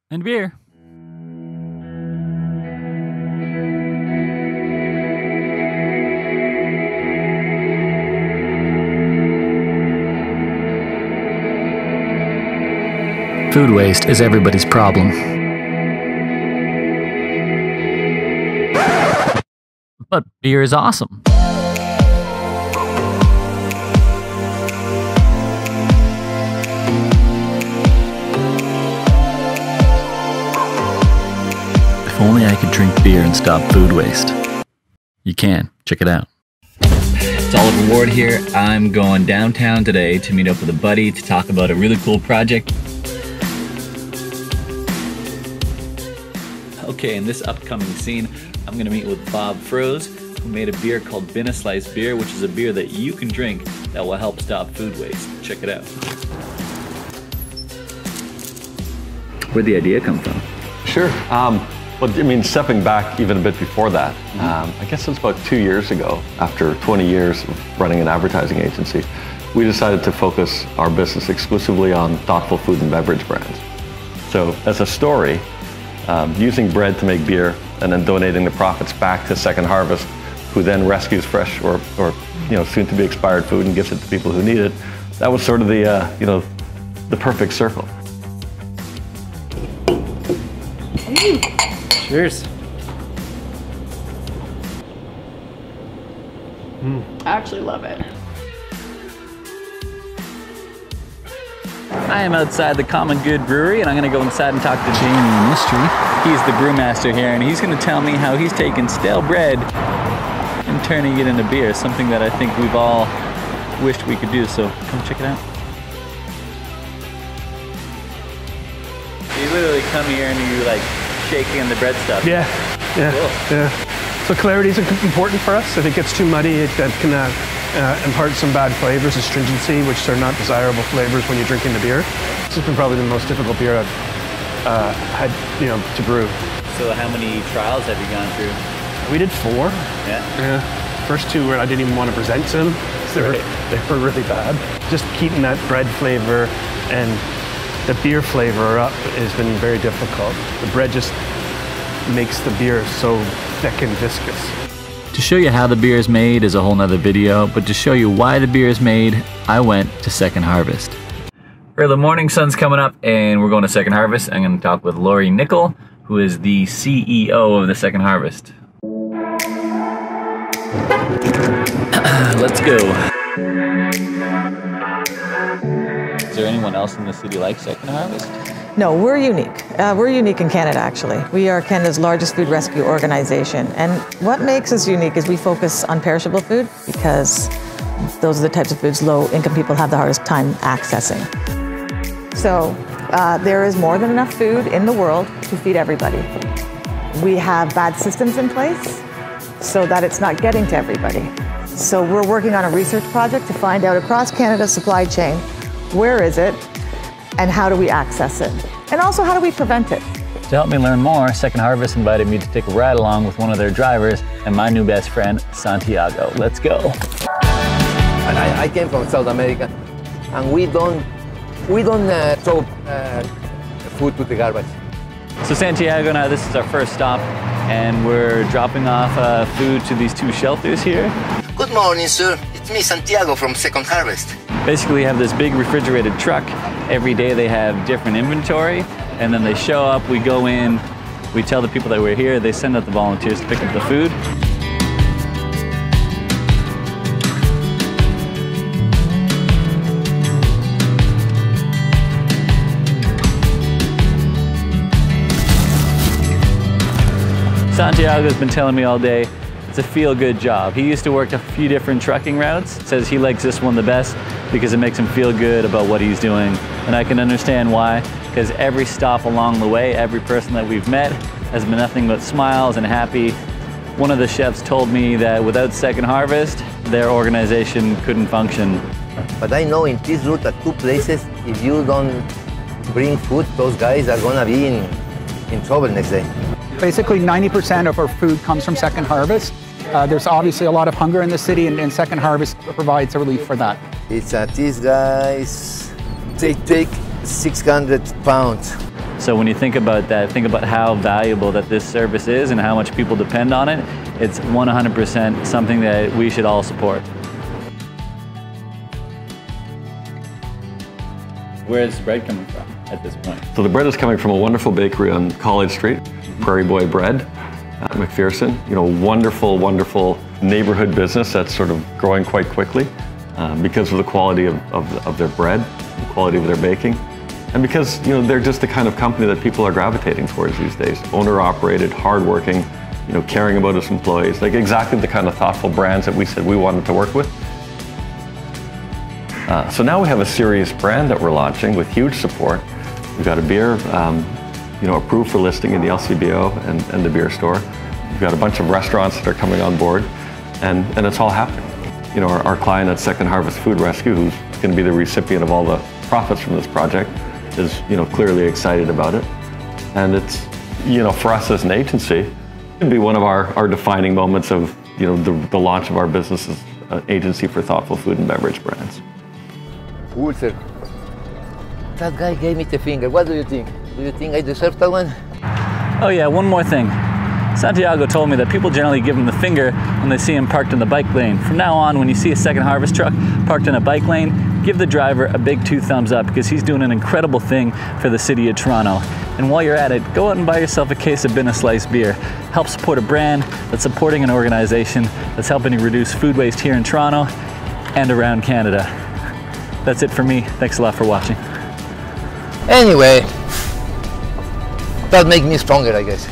And beer. Food waste is everybody's problem. But beer is awesome. If only I could drink beer and stop food waste. You can. Check it out. It's Oliver Ward here. I'm going downtown today to meet up with a buddy to talk about a really cool project. Okay, in this upcoming scene, I'm going to meet with Abela-Froese, who made a beer called Bin a Slice Beer, which is a beer that you can drink that will help stop food waste. Check it out. Where'd the idea come from? Sure. Well, I mean, stepping back even a bit before that, I guess it was about 2 years ago, after 20 years of running an advertising agency, we decided to focus our business exclusively on thoughtful food and beverage brands. So as a story, using bread to make beer and then donating the profits back to Second Harvest, who then rescues fresh or soon to be expired food and gives it to people who need it. That was sort of the the perfect circle. Cheers. I actually love it. I am outside the Common Good Brewery, and I'm going to go inside and talk to Jamie Mystery. He's the brewmaster here, and he's going to tell me how he's taken stale bread and turning it into beer, something that I think we've all wished we could do, so come check it out. You literally come here and you like shaking the bread stuff. Yeah. Cool. So clarity is important for us. If it gets too muddy, it can impart some bad flavors, astringency, which are not desirable flavors when you're drinking the beer. This has been probably the most difficult beer I've had, to brew. So how many trials have you gone through? We did 4. Yeah. First 2 where I didn't even want to present to them. They were really bad. Just keeping that bread flavor and the beer flavor up has been very difficult. The bread just makes the beer so thick and viscous. To show you how the beer is made is a whole nother video, but to show you why the beer is made, I went to Second Harvest. Early morning, sun's coming up, and we're going to Second Harvest. I'm going to talk with Nikkel, who is the CEO of the Second Harvest. Let's go. Is there anyone else in the city like Second Harvest? No, we're unique. We're unique in Canada, actually. We are Canada's largest food rescue organization. And what makes us unique is we focus on perishable food because those are the types of foods low-income people have the hardest time accessing. So there is more than enough food in the world to feed everybody. We have bad systems in place so that it's not getting to everybody. So we're working on a research project to find out across Canada's supply chain, where is it, and how do we access it? And also, how do we prevent it? To help me learn more, Second Harvest invited me to take a ride along with one of their drivers and my new best friend, Santiago. Let's go. And I came from South America, and we don't throw food to the garbage. So Santiago and I, this is our first stop, and we're dropping off food to these 2 shelters here. Good morning, sir. It's me, Santiago from Second Harvest. Basically, have this big refrigerated truck. Every day they have different inventory, and then they show up, we go in, we tell the people that we're here, they send out the volunteers to pick up the food. Santiago's been telling me all day, it's a feel-good job. He used to work a few different trucking routes. Says he likes this one the best because it makes him feel good about what he's doing. And I can understand why, because every stop along the way, every person that we've met has been nothing but smiles and happy. One of the chefs told me that without Second Harvest, their organization couldn't function. But I know in this route at 2 places, if you don't bring food, those guys are gonna be in trouble next day. Basically 90% of our food comes from Second Harvest. There's obviously a lot of hunger in the city, and Second Harvest provides a relief for that. It's these guys, they take 600 pounds. So when you think about that, think about how valuable that this service is and how much people depend on it. It's 100% something that we should all support. Where is the bread coming from at this point? So the bread is coming from a wonderful bakery on College Street, Prairie Boy Bread at McPherson. You know, wonderful, wonderful neighborhood business that's sort of growing quite quickly because of the quality of their bread, the quality of their baking, and because, you know, they're just the kind of company that people are gravitating towards these days. Owner-operated, hardworking, you know, caring about its employees, like exactly the kind of thoughtful brands that we said we wanted to work with. So now we have a serious brand that we're launching with huge support. We've got a beer, you know, approved for listing in the LCBO and the beer store. We've got a bunch of restaurants that are coming on board, and it's all happening. You know, our client at Second Harvest Food Rescue, who's going to be the recipient of all the profits from this project, is, you know, clearly excited about it. And it's, you know, for us as an agency, it could be one of our defining moments of, you know, the launch of our business as an agency for thoughtful food and beverage brands. Ulcer. That guy gave me the finger. What do you think? Do you think I deserve that one? Oh yeah, one more thing. Santiago told me that people generally give him the finger when they see him parked in the bike lane. From now on, when you see a Second Harvest truck parked in a bike lane, give the driver a big 2 thumbs up because he's doing an incredible thing for the city of Toronto. And while you're at it, go out and buy yourself a case of Bin a Slice beer. Help support a brand that's supporting an organization that's helping to reduce food waste here in Toronto and around Canada. That's it for me. Thanks a lot for watching. Anyway, that makes me stronger, I guess.